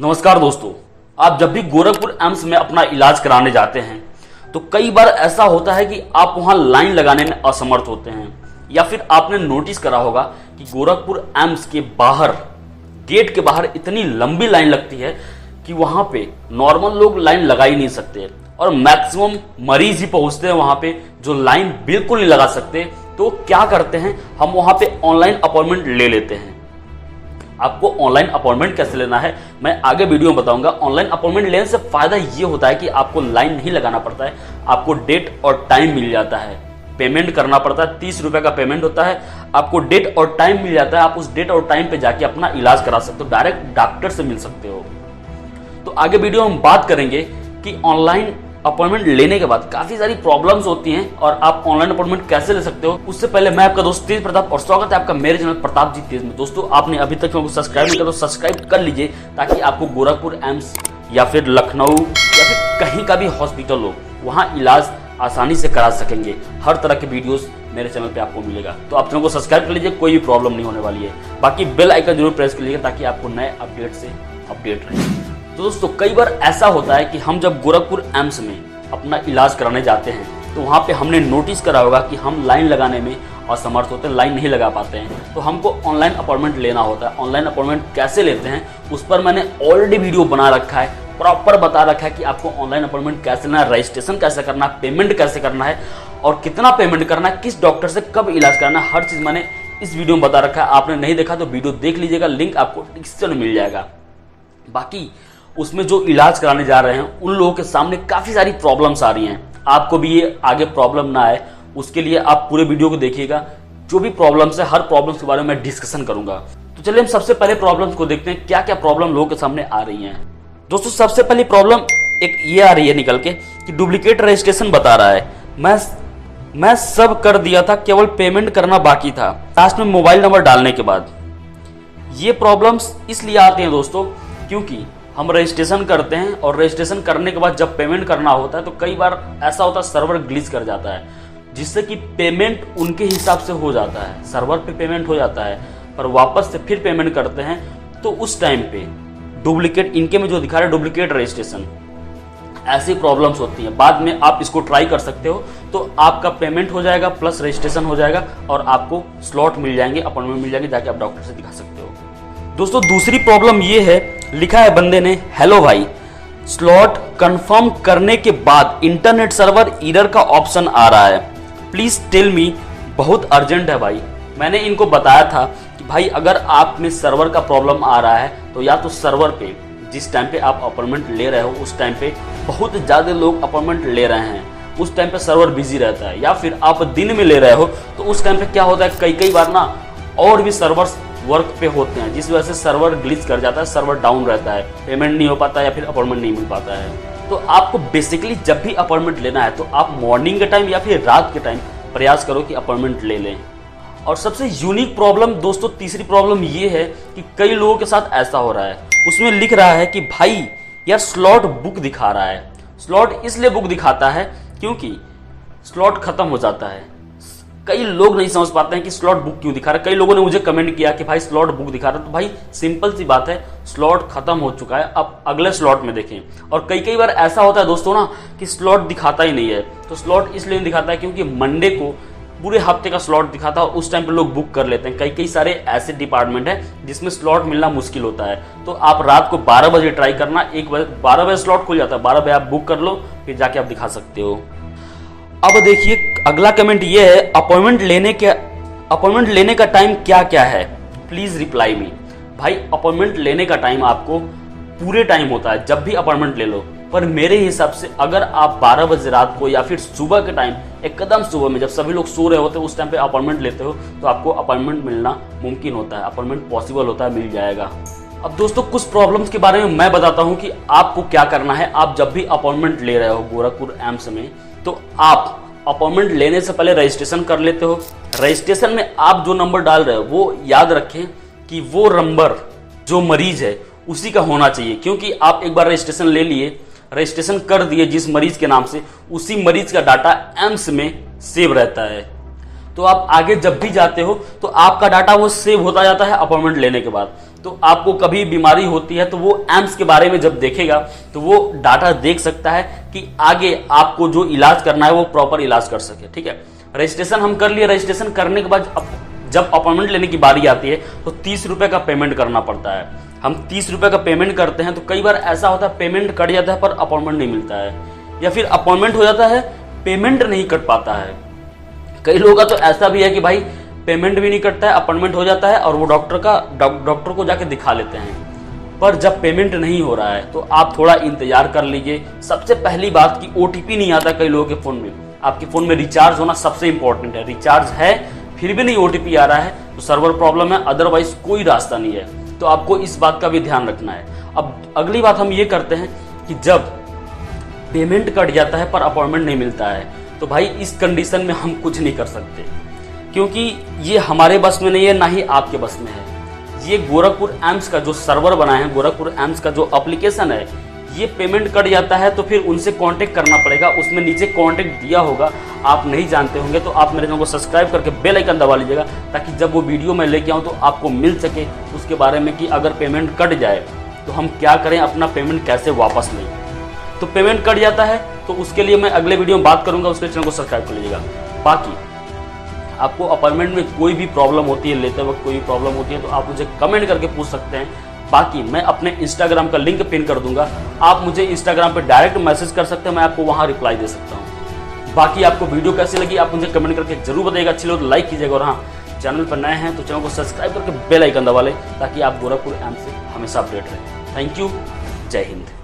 नमस्कार दोस्तों, आप जब भी गोरखपुर एम्स में अपना इलाज कराने जाते हैं तो कई बार ऐसा होता है कि आप वहां लाइन लगाने में असमर्थ होते हैं, या फिर आपने नोटिस करा होगा कि गोरखपुर एम्स के बाहर, गेट के बाहर इतनी लंबी लाइन लगती है कि वहां पे नॉर्मल लोग लाइन लगा ही नहीं सकते और मैक्सिमम मरीज ही पहुंचते हैं वहां पे जो लाइन बिल्कुल नहीं लगा सकते। तो क्या करते हैं, हम वहां पे ऑनलाइन अपॉइंटमेंट ले लेते हैं। आपको ऑनलाइन अपॉइंटमेंट कैसे लेना है मैं आगे वीडियो में बताऊंगा। ऑनलाइन अपॉइंटमेंट लेने से फायदा ये होता है कि आपको लाइन नहीं लगाना पड़ता है, आपको डेट और टाइम मिल जाता है। पेमेंट करना पड़ता है, 30 रुपए का पेमेंट होता है, आपको डेट और टाइम मिल जाता है। आप उस डेट और टाइम पे जाके अपना इलाज करा सकते हो, डायरेक्ट डॉक्टर से मिल सकते हो। तो आगे वीडियो में हम बात करेंगे कि ऑनलाइन अपॉइंटमेंट लेने के बाद काफी सारी प्रॉब्लम्स होती हैं और आप ऑनलाइन अपॉइंटमेंट कैसे ले सकते हो। उससे पहले मैं आपका दोस्त तेज प्रताप और स्वागत है आपका मेरे चैनल प्रताप जी तेज में। दोस्तों, आपने अभी तक चैनल को सब्सक्राइब नहीं किया तो सब्सक्राइब कर लीजिए ताकि आपको गोरखपुर एम्स या फिर लखनऊ या फिर कहीं का भी हॉस्पिटल हो वहां इलाज आसानी से करा सकेंगे। हर तरह के वीडियोस मेरे चैनल पे आपको मिलेगा, तो आप चैनल को सब्सक्राइब कर लीजिए, कोई भी प्रॉब्लम नहीं होने वाली है। बाकी बेल आइकन जरूर प्रेस कर लीजिए ताकि आपको नए अपडेट से अपडेट रहे। तो दोस्तों, कई बार ऐसा होता है कि हम जब गोरखपुर एम्स में अपना इलाज कराने जाते हैं तो वहाँ पे हमने नोटिस करा होगा कि हम लाइन लगाने में असमर्थ होते हैं, लाइन नहीं लगा पाते हैं। तो हमको ऑनलाइन अपॉइंटमेंट लेना होता है। ऑनलाइन अपॉइंटमेंट कैसे लेते हैं उस पर मैंने ऑलरेडी वीडियो बना रखा है, प्रॉपर बता रखा है कि आपको ऑनलाइन अपॉइंटमेंट कैसे लेना है, रजिस्ट्रेशन कैसे करना है, पेमेंट कैसे करना है और कितना पेमेंट करना है, किस डॉक्टर से कब इलाज करना है, हर चीज़ मैंने इस वीडियो में बता रखा है। आपने नहीं देखा तो वीडियो देख लीजिएगा, लिंक आपको डिस्क्रिप्शन में मिल जाएगा। बाकी उसमें जो इलाज कराने जा रहे हैं उन लोगों के सामने काफ़ी सारी प्रॉब्लम्स आ रही हैं। आपको भी ये आगे प्रॉब्लम ना आए उसके लिए आप पूरे वीडियो को देखिएगा। जो भी प्रॉब्लम्स है हर प्रॉब्लम्स के बारे में मैं डिस्कशन करूंगा। तो चलिए हम सबसे पहले प्रॉब्लम्स को देखते हैं, क्या क्या प्रॉब्लम लोगों के सामने आ रही हैं। दोस्तों, सबसे पहली प्रॉब्लम एक ये आ रही है निकल के कि डुप्लीकेट रजिस्ट्रेशन बता रहा है। मैं सब कर दिया था, केवल पेमेंट करना बाकी था लास्ट में मोबाइल नंबर डालने के बाद। ये प्रॉब्लम्स इसलिए आती हैं दोस्तों क्योंकि हम रजिस्ट्रेशन करते हैं और रजिस्ट्रेशन करने के बाद जब पेमेंट करना होता है तो कई बार ऐसा होता है सर्वर ग्लिच कर जाता है, जिससे कि पेमेंट उनके हिसाब से हो जाता है, सर्वर पे पेमेंट हो जाता है, पर वापस से फिर पेमेंट करते हैं तो उस टाइम पे डुप्लीकेट, इनके में जो दिखा रहा है डुप्लीकेट रजिस्ट्रेशन, ऐसी प्रॉब्लम्स होती हैं। बाद में आप इसको ट्राई कर सकते हो तो आपका पेमेंट हो जाएगा प्लस रजिस्ट्रेशन हो जाएगा और आपको स्लॉट मिल जाएंगे, अपॉइंटमेंट मिल जाएंगे, जाके आप डॉक्टर से दिखा सकते हो। दोस्तों, दूसरी प्रॉब्लम ये है, लिखा है बंदे ने, हेलो भाई, स्लॉट कंफर्म करने के बाद इंटरनेट सर्वर एरर का ऑप्शन आ रहा है, प्लीज टेल मी, बहुत अर्जेंट है भाई। मैंने इनको बताया था कि भाई अगर आप में सर्वर का प्रॉब्लम आ रहा है तो या तो सर्वर पे जिस टाइम पे आप अपॉइंटमेंट ले रहे हो उस टाइम पे बहुत ज़्यादा लोग अपॉइंटमेंट ले रहे हैं, उस टाइम पे सर्वर बिजी रहता है, या फिर आप दिन में ले रहे हो तो उस टाइम पे क्या होता है, कई बार ना और भी सर्वर्स वर्क पे होते हैं जिस वजह से सर्वर ग्लिच कर जाता है, सर्वर डाउन रहता है, पेमेंट नहीं हो पाता है या फिर अपॉइंटमेंट नहीं मिल पाता है। तो आपको बेसिकली जब भी अपॉइंटमेंट लेना है तो आप मॉर्निंग के टाइम या फिर रात के टाइम प्रयास करो कि अपॉइंटमेंट ले लें। और सबसे यूनिक प्रॉब्लम दोस्तों, तीसरी प्रॉब्लम ये है कि कई लोगों के साथ ऐसा हो रहा है, उसमें लिख रहा है कि भाई यार स्लॉट बुक दिखा रहा है। स्लॉट इसलिए बुक दिखाता है क्योंकि स्लॉट खत्म हो जाता है। कई लोग नहीं समझ पाते हैं कि स्लॉट बुक क्यों दिखा रहा है। कई लोगों ने मुझे कमेंट किया कि भाई स्लॉट बुक दिखा रहा है, तो भाई सिंपल सी बात है, स्लॉट खत्म हो चुका है, अब अगले स्लॉट में देखें। और कई बार ऐसा होता है दोस्तों ना कि स्लॉट दिखाता ही नहीं है। तो स्लॉट इसलिए नहीं दिखाता है क्योंकि मंडे को पूरे हफ्ते का स्लॉट दिखाता है और उस टाइम पे लोग बुक कर लेते हैं। कई सारे ऐसे डिपार्टमेंट है जिसमें स्लॉट मिलना मुश्किल होता है। तो आप रात को 12 बजे ट्राई करना, 12 बजे स्लॉट खुल जाता है, 12 बजे आप बुक कर लो, फिर जाके आप दिखा सकते हो। अब देखिए अगला कमेंट ये है, अपॉइंटमेंट लेने का टाइम क्या क्या है, प्लीज रिप्लाई मी। भाई अपॉइंटमेंट लेने का टाइम आपको पूरे टाइम होता है, जब भी अपॉइंटमेंट ले लो, पर मेरे हिसाब से अगर आप 12 बजे रात को या फिर सुबह के टाइम, एकदम सुबह में जब सभी लोग सो रहे होते हैं उस टाइम पे अपॉइंटमेंट लेते हो तो आपको अपॉइंटमेंट मिलना मुमकिन होता है, अपॉइंटमेंट पॉसिबल होता है, मिल जाएगा। अब दोस्तों, कुछ प्रॉब्लम्स के बारे में मैं बताता हूं कि आपको क्या करना है। आप जब भी अपॉइंटमेंट ले रहे हो गोरखपुर एम्स में तो आप अपॉइंटमेंट लेने से पहले रजिस्ट्रेशन कर लेते हो। रजिस्ट्रेशन में आप जो नंबर डाल रहे हो वो याद रखें कि वो नंबर जो मरीज है उसी का होना चाहिए, क्योंकि आप एक बार रजिस्ट्रेशन ले लिए, रजिस्ट्रेशन कर दिए जिस मरीज के नाम से, उसी मरीज का डाटा एम्स में सेव रहता है। तो आप आगे जब भी जाते हो तो आपका डाटा वो सेव होता जाता है अपॉइंटमेंट लेने के बाद। तो आपको कभी बीमारी होती है तो वो एम्स के बारे में जब देखेगा तो वो डाटा देख सकता है कि आगे आपको जो इलाज करना है वो प्रॉपर इलाज कर सके। ठीक है, रजिस्ट्रेशन हम कर लिए। रजिस्ट्रेशन करने के बाद जब अपॉइंटमेंट लेने की बारी आती है तो 30 रुपए का पेमेंट करना पड़ता है। हम 30 रुपए का पेमेंट करते हैं तो कई बार ऐसा होता है पेमेंट कट जाता है पर अपॉइंटमेंट नहीं मिलता है, या फिर अपॉइंटमेंट हो जाता है पेमेंट नहीं कट पाता है। कई लोगों का तो ऐसा भी है कि भाई पेमेंट भी नहीं कटता है, अपॉइंटमेंट हो जाता है और वो डॉक्टर को जाके दिखा लेते हैं। पर जब पेमेंट नहीं हो रहा है तो आप थोड़ा इंतजार कर लीजिए। सबसे पहली बात कि OTP नहीं आता कई लोगों के फोन में। आपके फोन में रिचार्ज होना सबसे इंपॉर्टेंट है। रिचार्ज है फिर भी नहीं OTP आ रहा है तो सर्वर प्रॉब्लम है, अदरवाइज कोई रास्ता नहीं है। तो आपको इस बात का भी ध्यान रखना है। अब अगली बात हम ये करते हैं कि जब पेमेंट कट जाता है पर अपॉइंटमेंट नहीं मिलता है तो भाई इस कंडीशन में हम कुछ नहीं कर सकते, क्योंकि ये हमारे बस में नहीं है, ना ही आपके बस में है। ये गोरखपुर एम्स का जो सर्वर बना है, गोरखपुर एम्स का जो एप्लीकेशन है, ये पेमेंट कट जाता है तो फिर उनसे कांटेक्ट करना पड़ेगा। उसमें नीचे कांटेक्ट दिया होगा, आप नहीं जानते होंगे तो आप मेरे चैनल को सब्सक्राइब करके बेल आइकन दबा लीजिएगा, ताकि जब वो वीडियो मैं लेके आऊँ तो आपको मिल सके उसके बारे में कि अगर पेमेंट कट जाए तो हम क्या करें, अपना पेमेंट कैसे वापस लें। तो पेमेंट कट जाता है तो उसके लिए मैं अगले वीडियो में बात करूँगा, उसके चैनल को सब्सक्राइब कर लीजिएगा। बाकी आपको अपॉइंटमेंट में कोई भी प्रॉब्लम होती है, लेते वक्त कोई भी प्रॉब्लम होती है तो आप मुझे कमेंट करके पूछ सकते हैं। बाकी मैं अपने इंस्टाग्राम का लिंक पिन कर दूंगा, आप मुझे इंस्टाग्राम पे डायरेक्ट मैसेज कर सकते हैं, मैं आपको वहां रिप्लाई दे सकता हूं। बाकी आपको वीडियो कैसी लगी आप मुझे कमेंट करके जरूर बताइएगा। अच्छी लगे तो लाइक कीजिएगा, और हाँ, चैनल पर नए हैं तो चैनल को सब्सक्राइब करके बेल आइकन दबा लें, ताकि आप गोरखपुर एम्स से हमेशा अपडेट रहें। थैंक यू, जय हिंद।